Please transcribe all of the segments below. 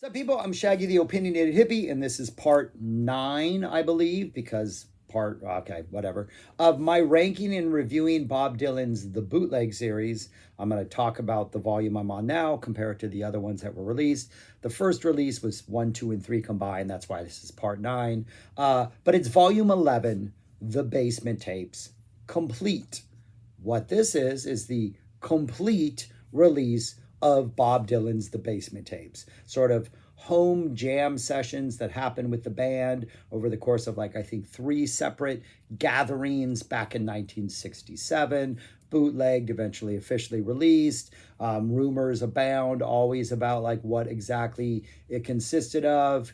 What's up, people? I'm Shaggy the Opinionated Hippie, and this is part 9, I believe, because okay, whatever, of my ranking and reviewing Bob Dylan's The Bootleg series. I'm going to talk about the volume I'm on now, compare it to the other ones that were released. The first release was 1, 2, and 3 combined. That's why this is part 9. But it's volume 11, The Basement Tapes, complete. What this is the complete release of Bob Dylan's The Basement Tapes, sort of home jam sessions that happened with the band over the course of, like, I think 3 separate gatherings back in 1967, bootlegged, eventually officially released. Rumors abound always about, like, what exactly it consisted of.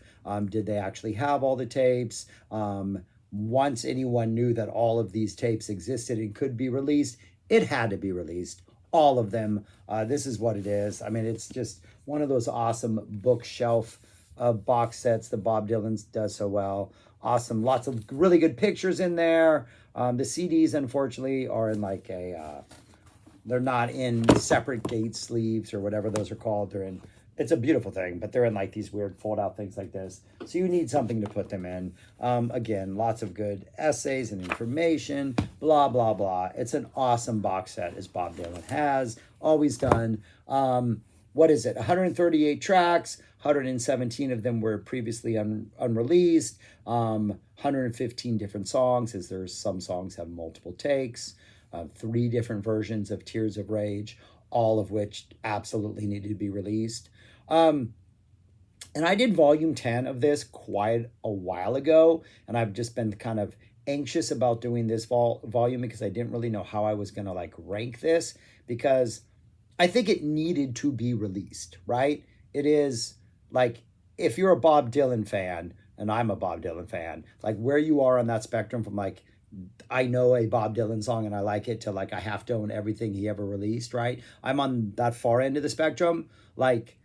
Did they actually have all the tapes? Once anyone knew that all of these tapes existed and could be released, it had to be released. All of them. This is what it is. I mean, it's just one of those awesome bookshelf box sets that Bob Dylan does so well. Awesome. Lots of really good pictures in there. The CDs, unfortunately, are in like they're not in separate gate sleeves or whatever those are called. They're in, it's a beautiful thing, but they're in like these weird fold out things like this. So you need something to put them in. Again, lots of good essays and information, blah, blah, blah. It's an awesome box set, as Bob Dylan has always done. What is it? 138 tracks, 117 of them were previously unreleased, 115 different songs, as there's some songs have multiple takes, 3 different versions of Tears of Rage, all of which absolutely needed to be released. And I did volume 10 of this quite a while ago, and I've just been kind of anxious about doing this volume because I didn't really know how I was going to like rank this, because I think it needed to be released, right? It is like, if you're a Bob Dylan fan, and I'm a Bob Dylan fan, like where you are on that spectrum from like, I know a Bob Dylan song and I like it, to like I have to own everything he ever released, right? I'm on that far end of the spectrum. Like,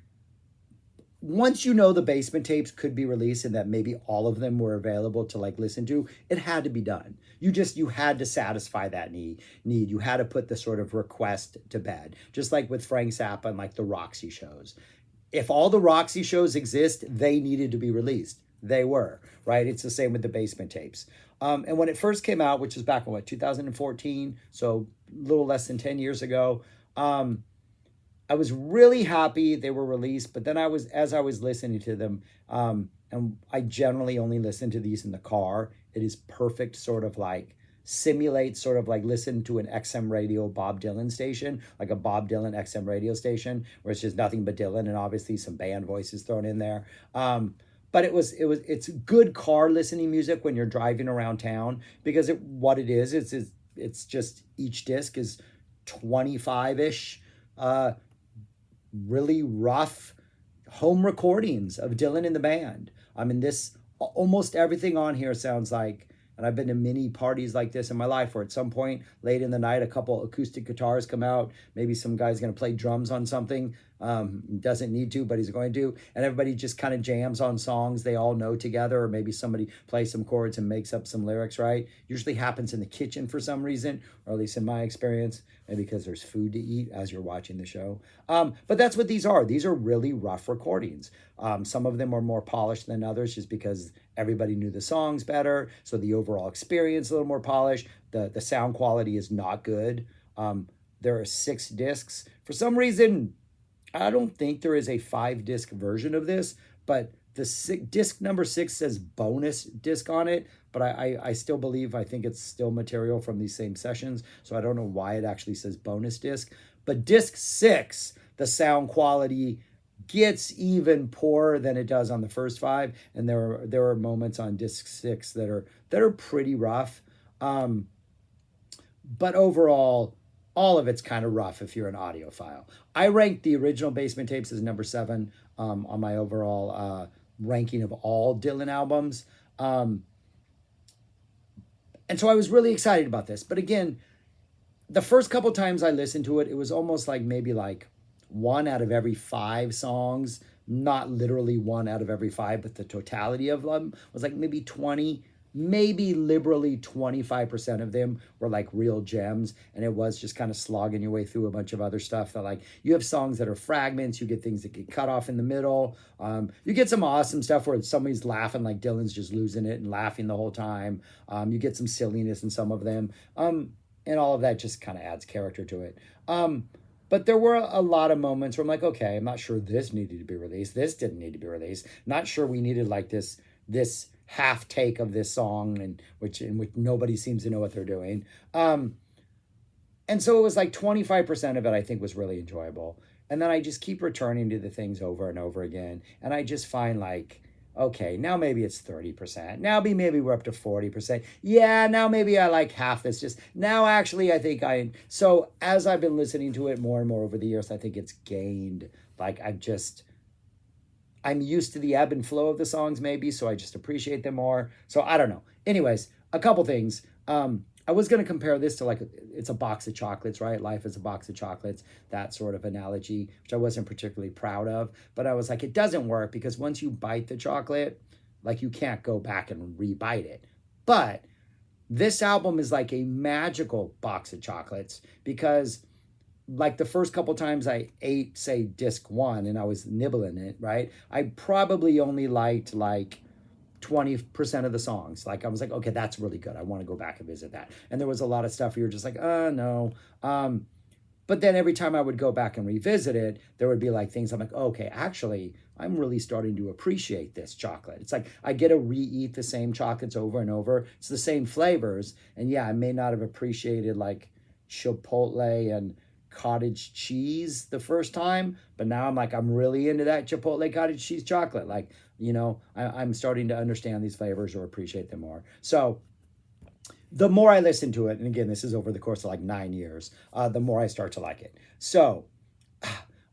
once you know the basement tapes could be released and that maybe all of them were available to like listen to, it had to be done. You had to satisfy that need. You had to put the sort of request to bed, just like with Frank Zappa and like the Roxy shows. If all the Roxy shows exist, they needed to be released. They were, right? It's the same with the basement tapes. And when it first came out, which was back in what, 2014, so a little less than 10 years ago, I was really happy they were released. But then as I was listening to them, and I generally only listen to these in the car, it is perfect sort of like simulate sort of like listen to an XM radio Bob Dylan station, like a Bob Dylan XM radio station, where it's just nothing but Dylan and obviously some band voices thrown in there. But it's good car listening music when you're driving around town, because what it is, it's just each disc is 25-ish really rough home recordings of Dylan and the band. I mean, this almost everything on here sounds like, and I've been to many parties like this in my life, where at some point late in the night, a couple acoustic guitars come out. Maybe some guy's going to play drums on something. Doesn't need to, but he's going to. And everybody just kind of jams on songs they all know together, or maybe somebody plays some chords and makes up some lyrics, right? Usually happens in the kitchen for some reason, or at least in my experience, maybe because there's food to eat as you're watching the show. But that's what these are. These are really rough recordings. Some of them are more polished than others, just because everybody knew the songs better, so the overall experience a little more polished. The sound quality is not good. There are 6 discs. For some reason, I don't think there is a 5-disc version of this, but the disc number 6 says bonus disc on it, but I still believe, I think it's still material from these same sessions, so I don't know why it actually says bonus disc. But disc 6, the sound quality gets even poorer than it does on the first 5, and there are moments on disc 6 that are pretty rough. But overall, all of it's kind of rough if you're an audiophile. I ranked the original Basement Tapes as number 7 on my overall ranking of all Dylan albums. And so I was really excited about this. But again, the first couple times I listened to it, it was almost like maybe like 1 out of every 5 songs, not literally 1 out of every 5, but the totality of them was like maybe 20 maybe liberally 25% of them were like real gems, and it was just kind of slogging your way through a bunch of other stuff that, like, you have songs that are fragments, you get things that get cut off in the middle, you get some awesome stuff where somebody's laughing, like Dylan's just losing it and laughing the whole time. You get some silliness in some of them, and all of that just kind of adds character to it. But there were a lot of moments where I'm like, okay, I'm not sure this needed to be released. This didn't need to be released. Not sure we needed like this half take of this song, and in which nobody seems to know what they're doing. And so it was like 25% of it I think was really enjoyable. And then I just keep returning to the things over and over again. And I just find like, okay, now maybe it's 30%. Now maybe we're up to 40%. Yeah, now maybe I like half this. Just now, actually, I think so as I've been listening to it more and more over the years, I think it's gained. Like, I'm used to the ebb and flow of the songs, maybe, so I just appreciate them more. So I don't know. Anyways, a couple things. I was going to compare this to, like, it's a box of chocolates, right? Life is a box of chocolates, that sort of analogy, which I wasn't particularly proud of. But I was like, it doesn't work because once you bite the chocolate, like, you can't go back and re-bite it. But this album is like a magical box of chocolates because, like, the first couple times I ate, say, disc one, and I was nibbling it, right? I probably only liked like 20% of the songs. Like, I was like, okay, that's really good. I want to go back and visit that. And there was a lot of stuff where you're just like, no. But then every time I would go back and revisit it, there would be like things I'm like, okay, actually, I'm really starting to appreciate this chocolate. It's like I get to re-eat the same chocolates over and over. It's the same flavors. And yeah, I may not have appreciated like Chipotle and cottage cheese the first time, but now I'm like, I'm really into that Chipotle cottage cheese chocolate. Like, I'm starting to understand these flavors or appreciate them more. So the more I listen to it, and again, this is over the course of like 9 years, the more I start to like it. So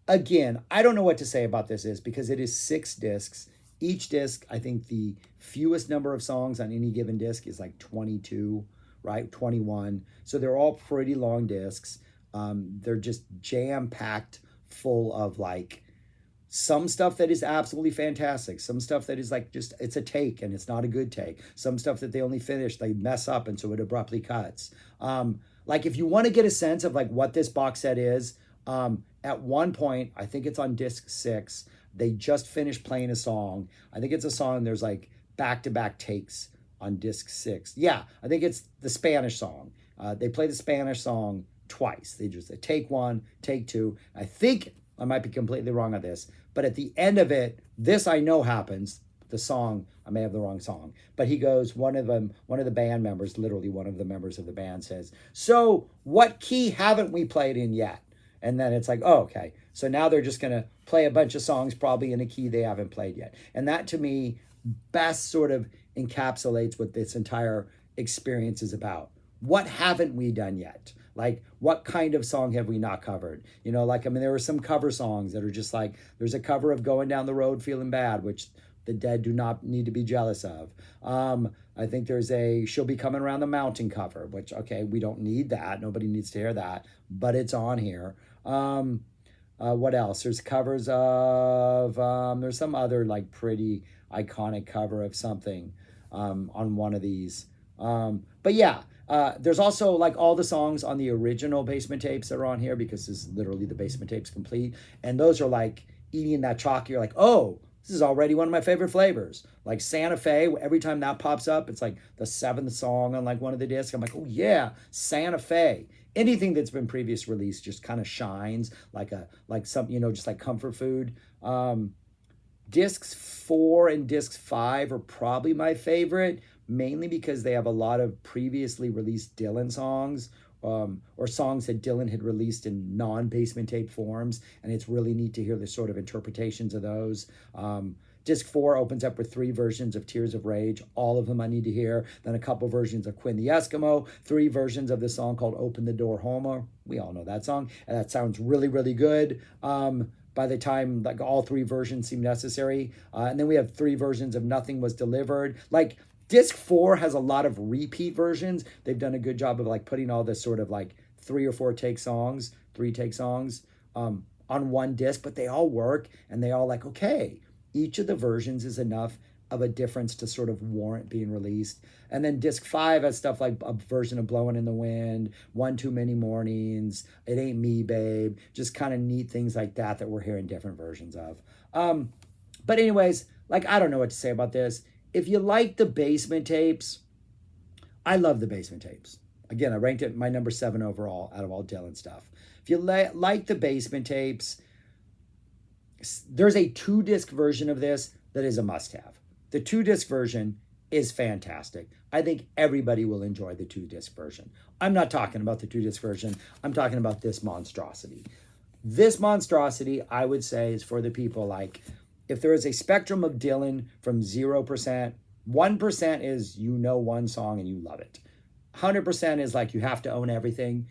again, I don't know what to say about this is because it is 6 discs. Each disc, I think the fewest number of songs on any given disc is like 22, right? 21. So they're all pretty long discs. They're just jam-packed full of like some stuff that is absolutely fantastic, some stuff that is like just it's a take and it's not a good take, some stuff that they only finish, they mess up and so it abruptly cuts. Like, if you want to get a sense of like what this box set is, at one point, I think it's on disc 6, they just finished playing a song. I think it's a song, there's like back-to-back takes on disc 6. Yeah, I think it's the Spanish song. They play the Spanish song twice. They just take 1, take 2. I think I might be completely wrong on this, but at the end of it, this I know happens. The song, I may have the wrong song, but he goes, one of the band members, literally one of the members of the band says, "So what key haven't we played in yet?" And then it's like, oh, okay. So now they're just going to play a bunch of songs probably in a key they haven't played yet. And that to me best sort of encapsulates what this entire experience is about. What haven't we done yet? Like, what kind of song have we not covered? Like, I mean, there were some cover songs that are just like, there's a cover of Going Down the Road Feeling Bad, which the Dead do not need to be jealous of. I think there's a She'll Be Coming Around the Mountain cover, which, okay, we don't need that. Nobody needs to hear that, but it's on here. What else? There's covers of, there's some other like pretty iconic cover of something on one of these. But yeah, there's also like all the songs on the original Basement Tapes that are on here because this is literally the Basement Tapes complete. And those are like eating that chalk. You're like, oh, this is already one of my favorite flavors. Like Santa Fe, every time that pops up, it's like the 7th song on like one of the discs. I'm like, oh yeah, Santa Fe. Anything that's been previous released just kind of shines like some, just like comfort food. Discs 4 and discs 5 are probably my favorite, mainly because they have a lot of previously released Dylan songs, or songs that Dylan had released in non-Basement Tape forms, and it's really neat to hear the sort of interpretations of those. Disc 4 opens up with 3 versions of Tears of Rage, all of them I need to hear, then a couple versions of Quinn the Eskimo, 3 versions of the song called Open the Door Homer. We all know that song, and that sounds really, really good. By the time like all 3 versions seem necessary. And then we have 3 versions of Nothing Was Delivered. Like, disc 4 has a lot of repeat versions. They've done a good job of like putting all this sort of like 3 or 4 take songs, 3 take songs on one disc, but they all work and they all like, okay, each of the versions is enough of a difference to sort of warrant being released. And then disc 5 has stuff like a version of Blowing in the Wind, One Too Many Mornings, It Ain't Me, Babe, just kind of neat things like that that we're hearing different versions of. But anyways, like, I don't know what to say about this. If you like the Basement Tapes, I love the Basement Tapes. Again, I ranked it my number 7 overall out of all Dylan stuff. If you like the Basement Tapes, there's a 2-disc version of this that is a must-have. The 2-disc version is fantastic. I think everybody will enjoy the 2-disc version. I'm not talking about the 2-disc version. I'm talking about this monstrosity. This monstrosity, I would say, is for the people like, if there is a spectrum of Dylan from 0%, 1% is you know one song and you love it. 100% is like you have to own everything.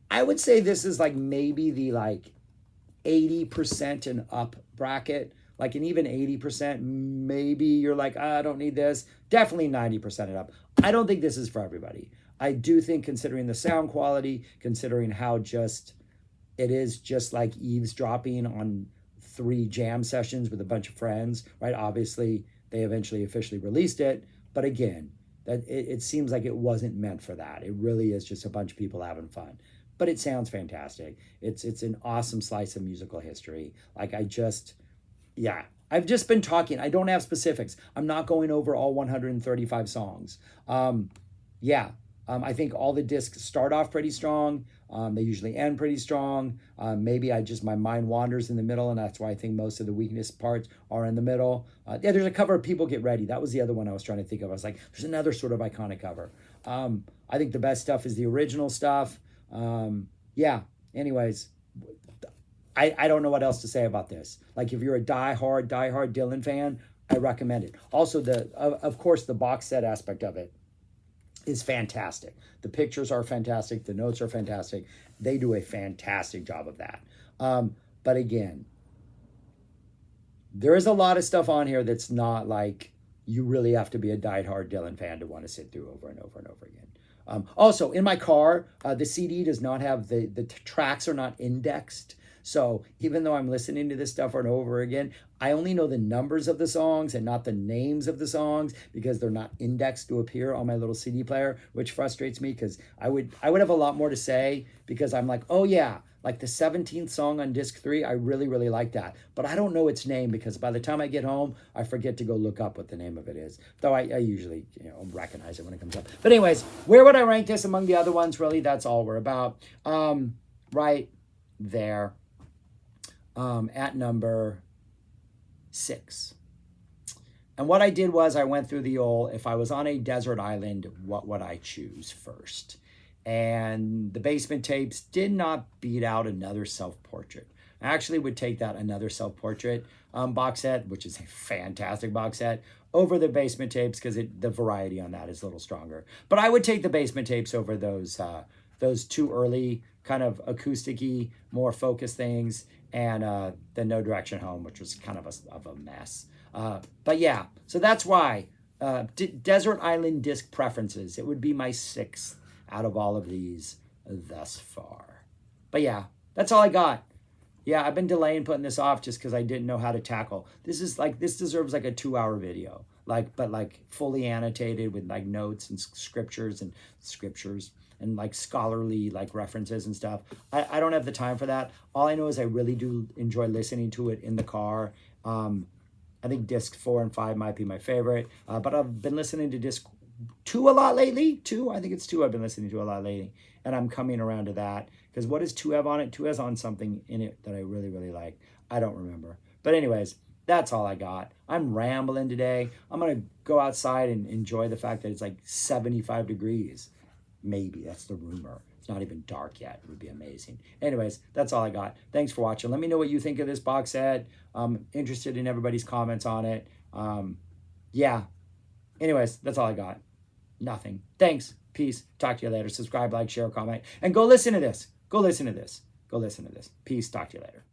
I would say this is like maybe the like 80% and up bracket. Like an even 80%, maybe you're like, I don't need this. Definitely 90% and up. I don't think this is for everybody. I do think, considering the sound quality, considering how just it is just like eavesdropping on 3 jam sessions with a bunch of friends, right? Obviously, they eventually officially released it. But again, that it seems like it wasn't meant for that. It really is just a bunch of people having fun. But it sounds fantastic. It's an awesome slice of musical history. Like yeah, I've just been talking. I don't have specifics. I'm not going over all 135 songs. I think all the discs start off pretty strong. They usually end pretty strong. Maybe my mind wanders in the middle, and that's why I think most of the weakness parts are in the middle. There's a cover of People Get Ready. That was the other one I was trying to think of. I was like, there's another sort of iconic cover. I think the best stuff is the original stuff. Anyways, I don't know what else to say about this. Like, if you're a diehard Dylan fan, I recommend it. Also, of course, the box set aspect of it is fantastic. The pictures are fantastic. The notes are fantastic. They do a fantastic job of that. But again, there is a lot of stuff on here that's not like you really have to be a diehard Dylan fan to want to sit through over and over and over again. Also, in my car, the CD does not have the tracks are not indexed. So even though I'm listening to this stuff over and over again, I only know the numbers of the songs and not the names of the songs because they're not indexed to appear on my little CD player, which frustrates me because I would have a lot more to say because I'm like, oh yeah, like the 17th song on disc 3, I really, really like that. But I don't know its name because by the time I get home, I forget to go look up what the name of it is. Though I usually recognize it when it comes up. But anyways, where would I rank this among the other ones? Really, that's all we're about. Right there. At number 6. And what I did was I went through the old, if I was on a desert island, what would I choose first? And the Basement Tapes did not beat out Another Self-Portrait. I actually would take that Another Self-Portrait box set, which is a fantastic box set, over the Basement Tapes because the variety on that is a little stronger. But I would take the Basement Tapes over those 2 early kind of acoustic-y, more focused things, and the No Direction Home, which was kind of a mess. But yeah, so that's why Desert Island disc preferences. It would be my 6th out of all of these thus far. But yeah, that's all I got. Yeah, I've been delaying putting this off just because I didn't know how to tackle. This deserves like a 2-hour video, but fully annotated with like notes and scriptures and like scholarly like references and stuff. I don't have the time for that. All I know is I really do enjoy listening to it in the car. I think disc 4 and 5 might be my favorite, but I've been listening to disc 2 a lot lately. 2, I think it's 2 I've been listening to a lot lately, and I'm coming around to that because what does 2 have on it? 2 has on something in it that I really, really like. I don't remember. But anyways, that's all I got. I'm rambling today. I'm going to go outside and enjoy the fact that it's like 75 degrees. Maybe. That's the rumor. It's not even dark yet. It would be amazing. Anyways, that's all I got. Thanks for watching. Let me know what you think of this box set. I'm interested in everybody's comments on it. Yeah. Anyways, that's all I got. Nothing. Thanks. Peace. Talk to you later. Subscribe, like, share, comment. And go listen to this. Go listen to this. Go listen to this. Peace. Talk to you later.